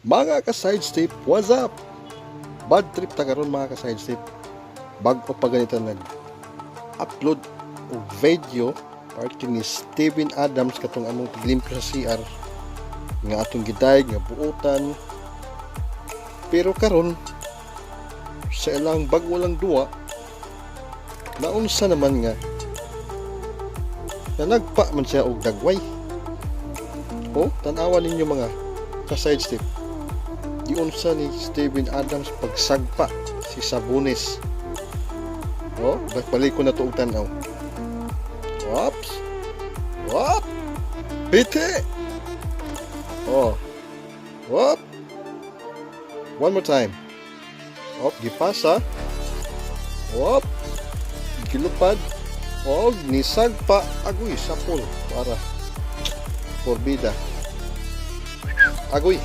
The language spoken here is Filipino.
Mga ka-sidestep, what's up? Bad trip ta karon mga ka-sidestep. Bago pa ganito nag-upload og video part ni Steven Adams katong among tiglimpyo sa CR nga atong giday nga buotan. Pero karon sa ilang bago lang duwa naunsa naman nga na nagpa man siya og dagway. O tan-awan ninyo mga ka-sidestep. Giunsa ni Steven Adams pagsagpa si Sabonis. O balik ko na to og tan-aw. Oops. Wop. Piti. Oh. Wop. One more time. Op, gipasa. Wop. Gilupad. Og nisagpa. Agoy, sapol. Para. Forbida. Agoy.